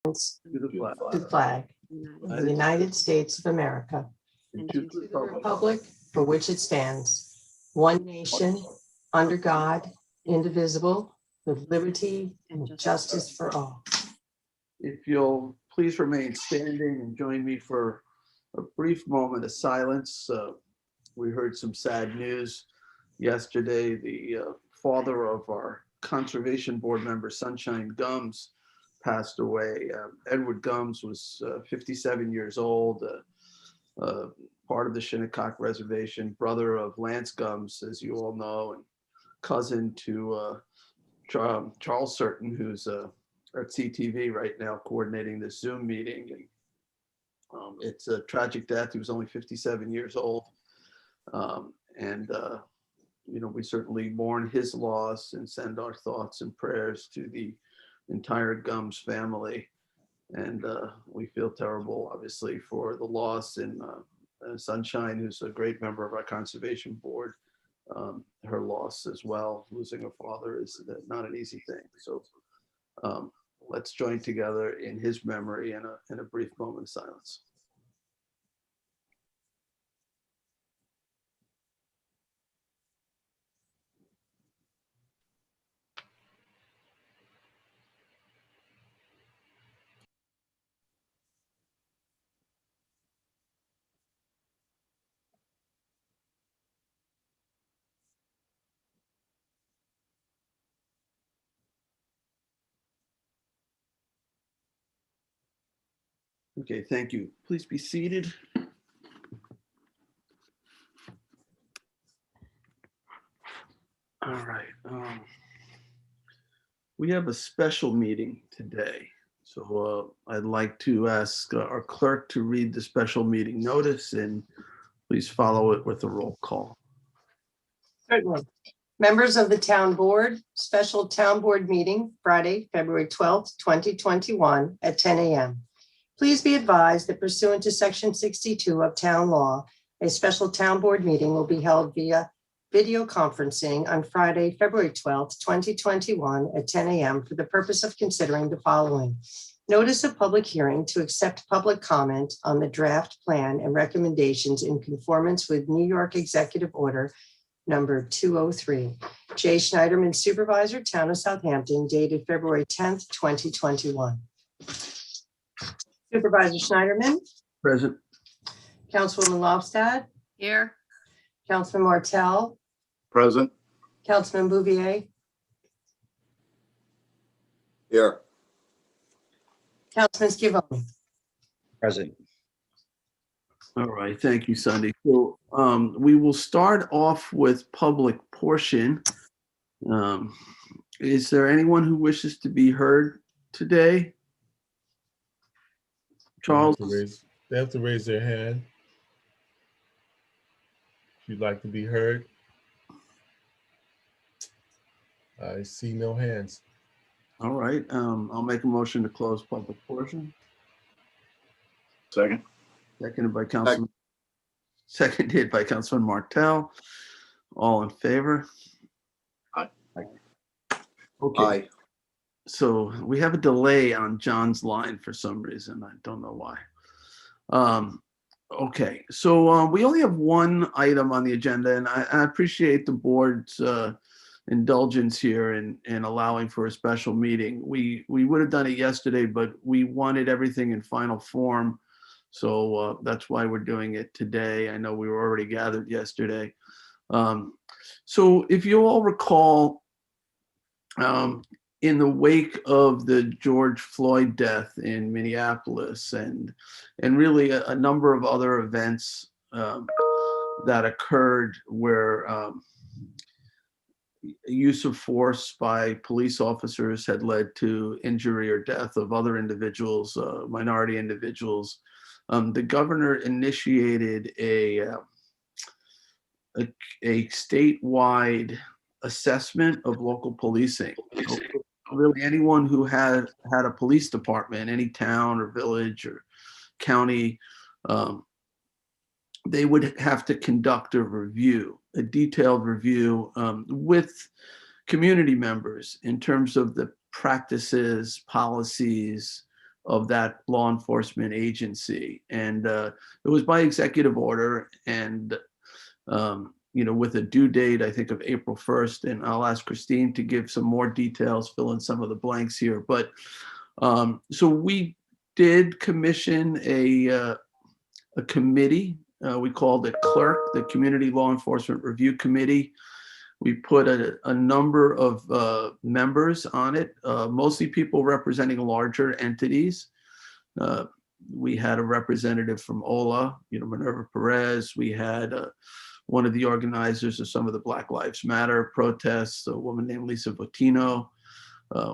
To the flag to the flag of the United States of America and and to the republic for which it stands, one nation, under God, indivisible, with liberty and justice for all. If you'll please remain standing and join me for a brief moment of silence. We heard some sad news yesterday. The father of our Conservation Board member, Sunshine Gums, passed away. Edward Gums was 57 years old, part of the Shinnecock Reservation, brother of Lance Gums, as you all know, and cousin to Charles Certain, who's at CTV right now coordinating this Zoom meeting. And it's a tragic death. He was only 57 years old. We certainly mourn his loss and send our thoughts and prayers to the entire Gums family. And we feel terrible, obviously, for the loss in Sunshine, who's a great member of our Conservation Board. Her loss as well, losing a father is not an easy thing. So let's join together in his memory in a brief moment of silence. Okay, thank you. Please be seated. All right. We have a special meeting today. So I'd like to ask our clerk to read the special meeting notice, and please follow it with a roll call. Certainly. Members of the Town Board, special Town Board meeting, Friday, February 12th, 2021 at 10 a.m. Please be advised that pursuant to Section 62 of Town Law, a special Town Board meeting will be held via video conferencing on Friday, February 12th, 2021 at 10 a.m. for the purpose of considering the following. Notice of public hearing to accept public comment on the draft plan and recommendations in conformance with New York Executive Order number 203. Jay Schneiderman, Supervisor, Town of Southampton, dated February 10th, 2021. Supervisor Schneiderman. Present. Councilwoman Lofstad. Here. Councilman Martell. Present. Councilman Bouvier. Here. Councilman Scavone. Present. All right, thank you, Sunday. So we will start off with public portion. Is there anyone who wishes to be heard today? Charles? They have to raise their hand if you'd like to be heard. I see no hands. All right, I'll make a motion to close public portion. Second. Seconded by Councilman Martell. All in favor? Aye. Okay. Aye. So we have a delay on John's line for some reason. I don't know why. Okay, so we only have one item on the agenda, and I appreciate the board's indulgence here in allowing for a special meeting. We would have done it yesterday, but we wanted everything in final form. So that's why we're doing it today. I know we were already gathered yesterday. So if you all recall, in the wake of the George Floyd death in Minneapolis and really a number of other events that occurred where use of force by police officers had led to injury or death of other individuals, minority individuals, the governor initiated a statewide assessment of local policing. Really, anyone who had a police department, any town or village or county, they would have to conduct a detailed review with community members in terms of the practices, policies, of that law enforcement agency. And it was by executive order, and with a due date, I think, of April 1st. And I'll ask Christine to give some more details, fill in some of the blanks here. But so we did commission a committee. We called it CLERC, the Community Law Enforcement Review Committee. We put a number of members on it, mostly people representing larger entities. We had a representative from OLA, Minerva Perez. We had one of the organizers of some of the Black Lives Matter protests, a woman named Lisa Bottino.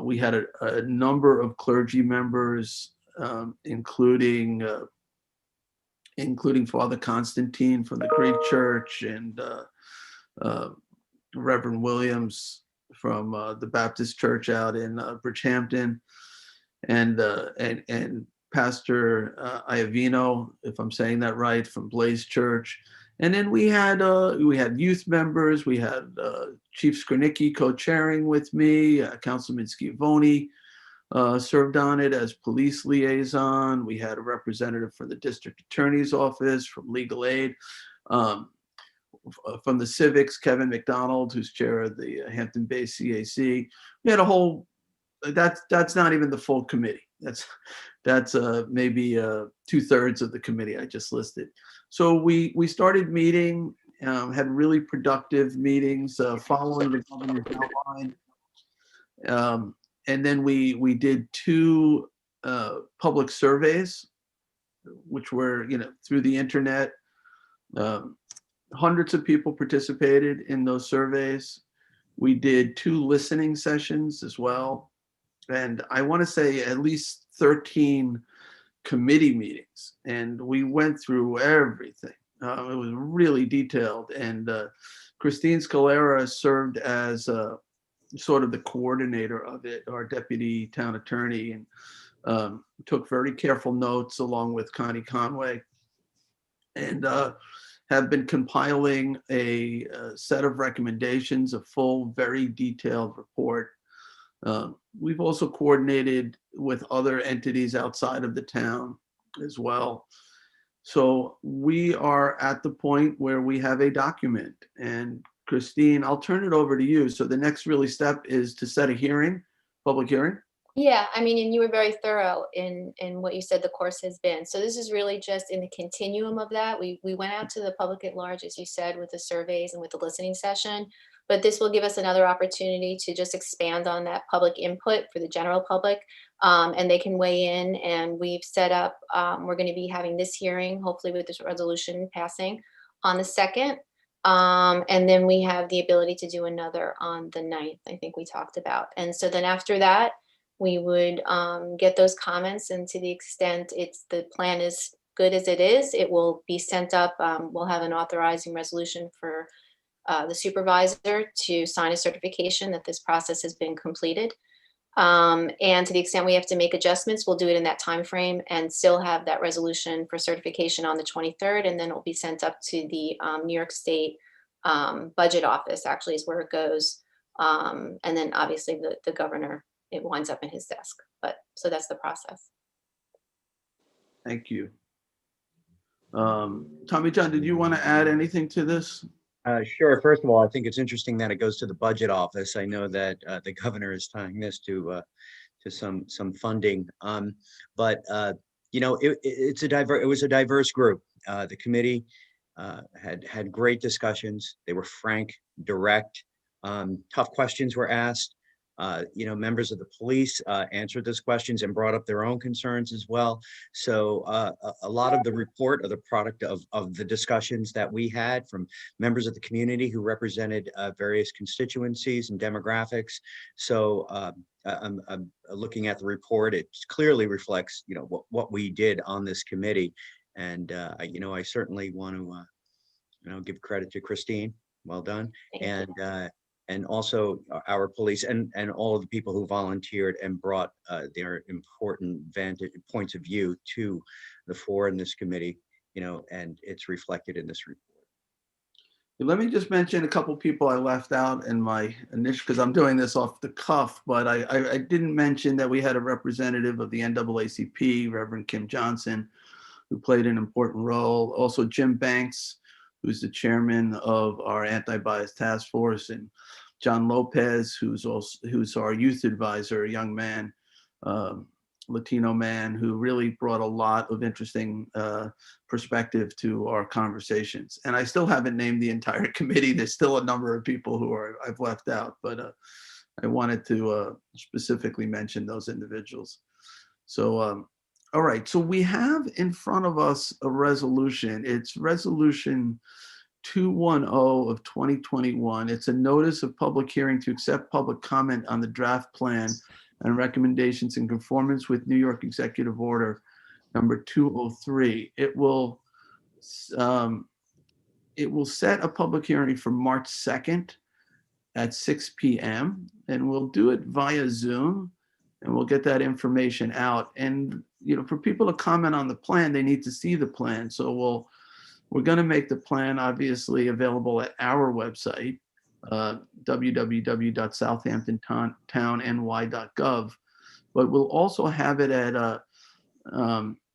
We had a number of clergy members, including Father Constantine from the Greek Church, and Reverend Williams from the Baptist Church out in Bridgehampton, and Pastor Iovino, if I'm saying that right, from Blaze Church. And then we had youth members. We had Chief Skornicki co-chairing with me. Councilman Schiavone served on it as police liaison. We had a representative from the district attorney's office, from legal aid, from the civics, Kevin McDonald, who's chair of the Hampton Bay CAC. We had a whole. That's not even the full committee. That's maybe 2/3 of the committee I just listed. So we started meeting, had really productive meetings following the governor's outline. And then we did 2 public surveys, which were, through the internet. Hundreds of people participated in those surveys. We did 2 listening sessions as well. And I want to say at least 13 committee meetings. And we went through everything. It was really detailed. And Christine Scalera served as sort of the coordinator of it, our deputy town attorney, and took very careful notes along with Connie Conway, and have been compiling a set of recommendations, a full, very detailed report. We've also coordinated with other entities outside of the town as well. So we are at the point where we have a document. And Christine, I'll turn it over to you. So the next really step is to set a hearing, public hearing. Yeah, I mean, and you were very thorough in what you said the course has been. So this is really just in the continuum of that. We went out to the public at large, as you said, with the surveys and with the listening session. But this will give us another opportunity to just expand on that public input for the general public, and they can weigh in. And we've set up, we're going to be having this hearing, hopefully with this resolution passing on the 2nd. And then we have the ability to do another on the 9th, I think we talked about. And so then after that, we would get those comments, and to the extent the plan is good as it is, it will be sent up. We'll have an authorizing resolution for the supervisor to sign a certification that this process has been completed. And to the extent we have to make adjustments, we'll do it in that time frame and still have that resolution for certification on the 23rd, and then it'll be sent up to the New York State budget office, actually is where it goes. And then obviously the governor, it winds up in his desk. But so that's the process. Thank you. Tommy John, did you want to add anything to this? Sure. First of all, I think it's interesting that it goes to the budget office. I know that the governor is tying this to some funding, but it was a diverse group. The committee had great discussions. They were frank, direct. Tough questions were asked. Members of the police answered those questions and brought up their own concerns as well. So a lot of the report are the product of the discussions that we had from members of the community who represented various constituencies and demographics. So I'm looking at the report. It clearly reflects, what we did on this committee. And, I certainly want to, give credit to Christine. Well done. And also our police and all of the people who volunteered and brought their important points of view to the fore in this committee, and it's reflected in this report. Let me just mention a couple people I left out in my initial, because I'm doing this off the cuff, but I didn't mention that we had a representative of the NAACP, Reverend Kim Johnson, who played an important role. Also Jim Banks, who's the chairman of our anti-bias task force, and John Lopez, who's our youth advisor, a young man, Latino man, who really brought a lot of interesting perspective to our conversations. And I still haven't named the entire committee. There's still a number of people who I've left out, but I wanted to specifically mention those individuals. So, all right, so we have in front of us a resolution. It's resolution 210 of 2021. It's a notice of public hearing to accept public comment on the draft plan and recommendations in conformance with New York Executive Order number 203. It will set a public hearing for March 2nd at 6 p.m. and we'll do it via Zoom, and we'll get that information out. And for people to comment on the plan, they need to see the plan. So we're going to make the plan obviously available at our website, www.southamptontowny.gov, but we'll also have it at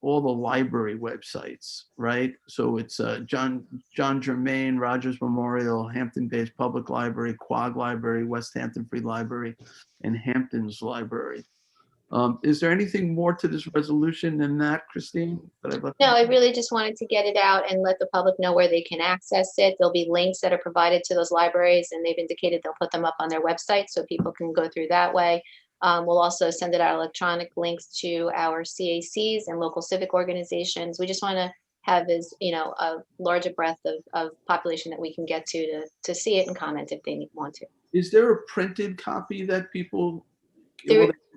all the library websites, right? So it's John Germain, Rogers Memorial, Hampton Bays Public Library, Quag Library, West Hampton Free Library, and Hampton's Library. Is there anything more to this resolution than that, Christine? No, I really just wanted to get it out and let the public know where they can access it. There'll be links that are provided to those libraries, and they've indicated they'll put them up on their website so people can go through that way. We'll also send it out electronic links to our CACs and local civic organizations. We just want to have a larger breadth of population that we can get to see it and comment if they want to. Is there a printed copy that people?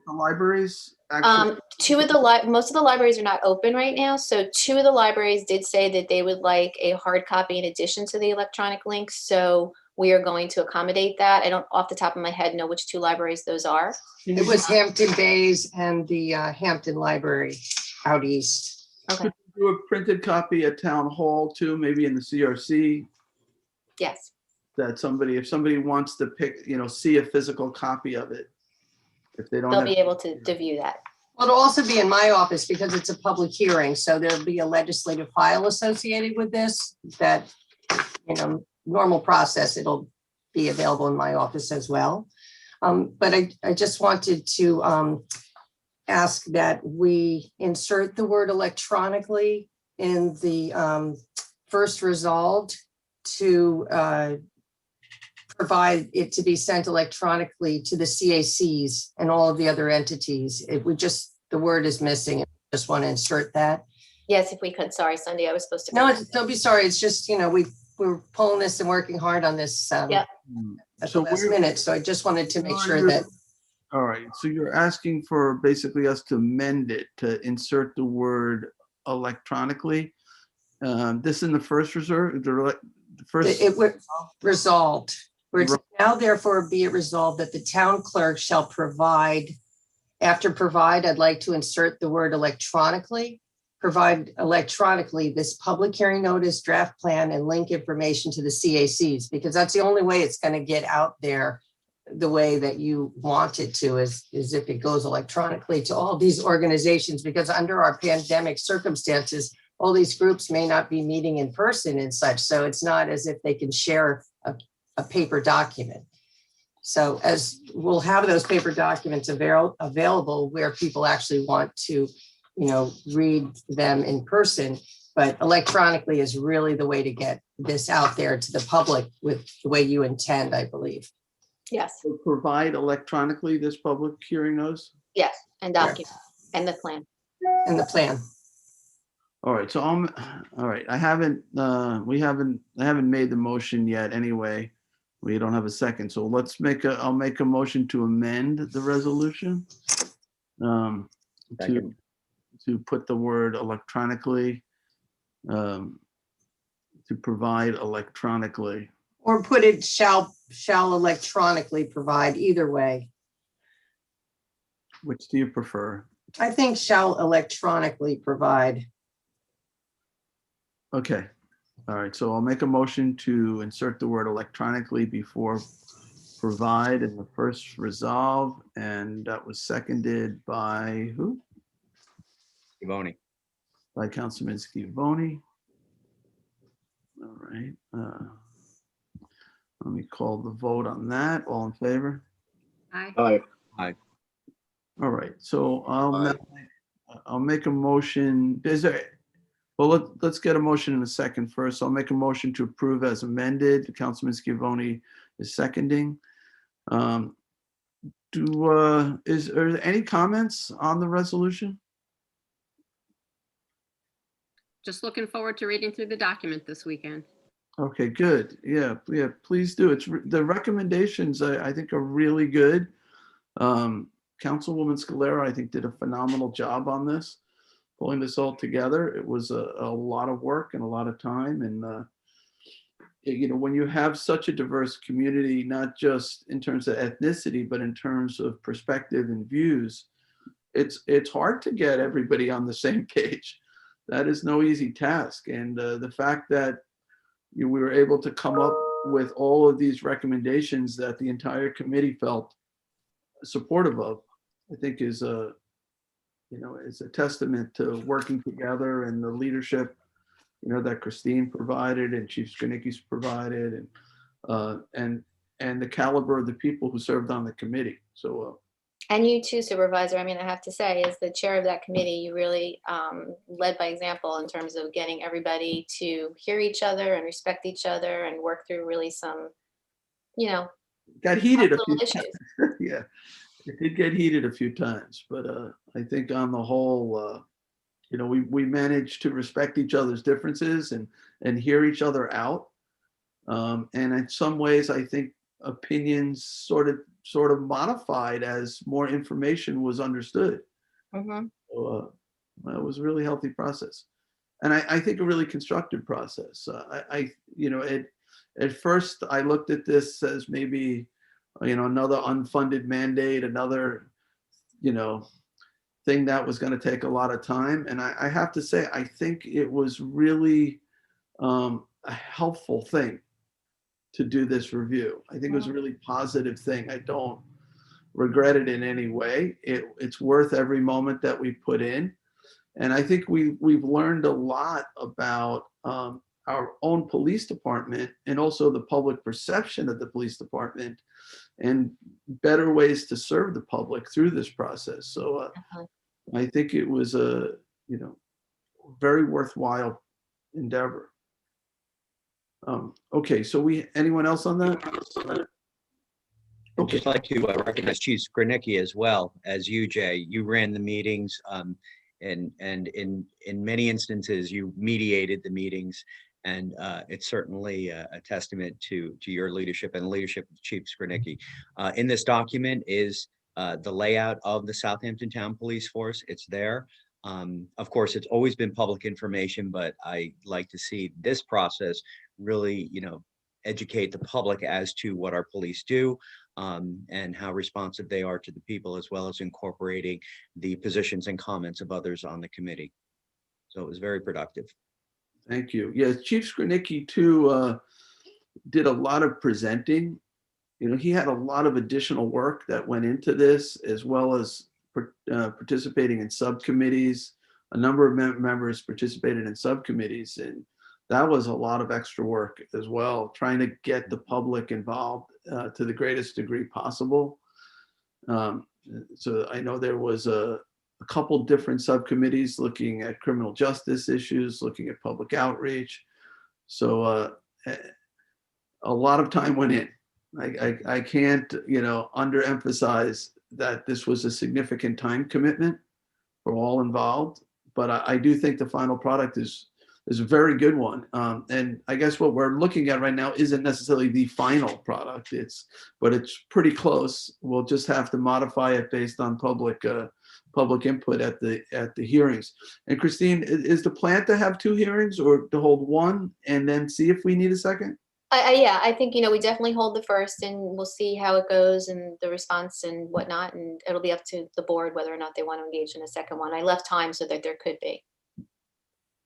The libraries actually? Most of the libraries are not open right now. So 2 of the libraries did say that they would like a hard copy in addition to the electronic links. So we are going to accommodate that. I don't off the top of my head know which 2 libraries those are. It was Hampton Bays and the Hampton Library out east. Okay. Could you do a printed copy at Town Hall too, maybe in the CRC? Yes. That if somebody wants to see a physical copy of it. If they don't, They'll be able to view that. Well, it'll also be in my office because it's a public hearing. So there'll be a legislative file associated with this that, normal process, it'll be available in my office as well. But I just wanted to ask that we insert the word electronically in the first resolved to provide it to be sent electronically to the CACs and all of the other entities. The word is missing. I just want to insert that. Yes, if we could. Sorry, Sunday, I was supposed to. No, don't be sorry. It's just, we're pulling this and working hard on this Yep. at the last minute. So I just wanted to make sure that. All right. So you're asking for basically us to amend it, to insert the word electronically. This in the first reserve, the first. It was resolved. Where it's now therefore be it resolved that the town clerk shall provide, after provide, I'd like to insert the word electronically, provide electronically this public hearing notice, draft plan, and link information to the CACs, because that's the only way it's going to get out there the way that you want it to, is if it goes electronically to all these organizations, because under our pandemic circumstances, all these groups may not be meeting in person and such. So it's not as if they can share a paper document. So as we'll have those paper documents available where people actually want to, read them in person, but electronically is really the way to get this out there to the public with the way you intend, I believe. Yes. So provide electronically this public hearing notice? Yes, and document and the plan. And the plan. All right, so all right. I haven't made the motion yet anyway. We don't have a second. So I'll make a motion to amend the resolution. To put the word electronically, to provide electronically. Or put it shall electronically provide, either way. Which do you prefer? I think shall electronically provide. Okay. All right, so I'll make a motion to insert the word electronically before provide in the first resolve, and that was seconded by who? Scavone. By Councilman Scavone. All right. Let me call the vote on that. All in favor? Aye. All right, so Aye. I'll make a motion. Well, let's get a motion in a second first. I'll make a motion to approve as amended. Councilman Scavone is seconding. Are there any comments on the resolution? Just looking forward to reading through the document this weekend. Okay, good. Yeah, please do. The recommendations I think are really good. Councilwoman Scalera, I think, did a phenomenal job on this, pulling this all together. It was a lot of work and a lot of time. And, when you have such a diverse community, not just in terms of ethnicity, but in terms of perspective and views, it's hard to get everybody on the same page. That is no easy task. And the fact that we were able to come up with all of these recommendations that the entire committee felt supportive of, I think is a testament to working together and the leadership, that Christine provided and Chief Skrnicki's provided, and the caliber of the people who served on the committee. So, And you too, Supervisor. I mean, I have to say, as the chair of that committee, you really led by example in terms of getting everybody to hear each other and respect each other and work through really some, got heated a little few issues. times. Yeah, it did get heated a few times, but I think on the whole, we managed to respect each other's differences and hear each other out. And in some ways, I think opinions sort of modified as more information was understood. Mhm. So, it was a really healthy process, and I think a really constructive process. At first I looked at this as maybe, another unfunded mandate, another, thing that was going to take a lot of time. And I have to say, I think it was really a helpful thing to do this review. I think it was a really positive thing. I don't regret it in any way. It's worth every moment that we put in. And I think we've learned a lot about our own police department and also the public perception of the police department and better ways to serve the public through this process. So I think it was a, very worthwhile endeavor. Okay, so anyone else on that? I'd Okay, just like to recognize Chief Skrnicki as well as you, Jay. You ran the meetings, and in many instances, you mediated the meetings, and it's certainly a testament to your leadership and leadership of Chief Skrnicki. In this document is the layout of the Southampton Town Police Force. It's there. Of course, it's always been public information, but I like to see this process really, educate the public as to what our police do, and how responsive they are to the people, as well as incorporating the positions and comments of others on the committee. So it was very productive. thank you. Yeah, Chief Skrnicki too did a lot of presenting. He had a lot of additional work that went into this, as well as participating in subcommittees. A number of members participated in subcommittees, and that was a lot of extra work as well, trying to get the public involved to the greatest degree possible. So I know there was a couple different subcommittees looking at criminal justice issues, looking at public outreach. So a lot of time went in. I can't, underemphasize that this was a significant time commitment for all involved. But I do think the final product is a very good one. And I guess what we're looking at right now isn't necessarily the final product. But it's pretty close. We'll just have to modify it based on public input at the hearings. And Christine, is the plan to have 2 hearings or to hold one and then see if we need a second? Yeah, I think, we definitely hold the first and we'll see how it goes and the response and whatnot. And it'll be up to the board whether or not they want to engage in a second one. I left time so that there could be.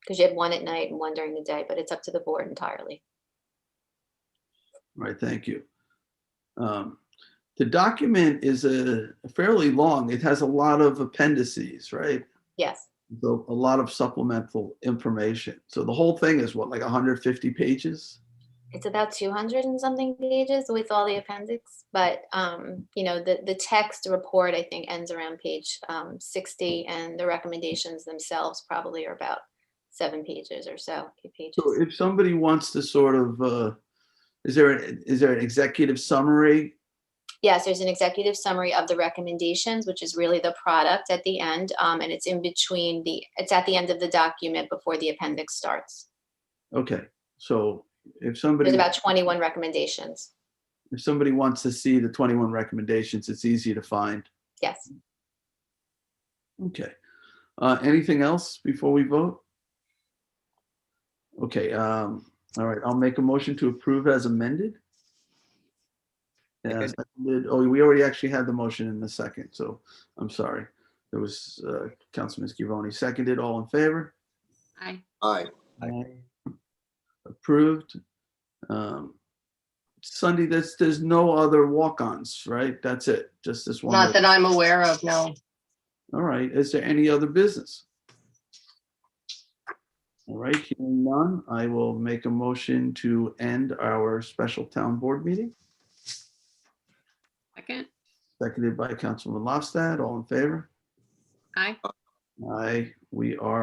because you have one at night and one during the day, but it's up to the board entirely. All right, thank you. The document is a fairly long. It has a lot of appendices, right? Yes, So a lot of supplemental information. So the whole thing is what, like 150 pages? it's about 200 and something pages with all the appendix, but you know, the text report, I think, ends around page 60, and the recommendations themselves probably are about 7 pages or so, 8 pages. So if somebody wants to sort of, is there an executive summary? Yes, there's an executive summary of the recommendations, which is really the product at the end, and it's in between it's at the end of the document before the appendix starts. Okay, so if There's somebody about 21 recommendations. wants to see the 21 recommendations, it's easy to find. Yes. Okay. Anything else before we vote? Okay, all right, I'll make a motion to approve as amended. Second. Seconded. Oh, we already actually had the motion in the second, so I'm sorry. There was Councilman Scavone seconded. All in favor? Aye. Aye. Approved. Sunday, there's no other walk-ons, right? That's it, just this one. Not that I'm aware of, no. All right, is there any other business? All right, hearing none, I will make a motion to end our special town board meeting, Second. seconded by Councilman Lofstad. All in favor? Aye. Aye, we are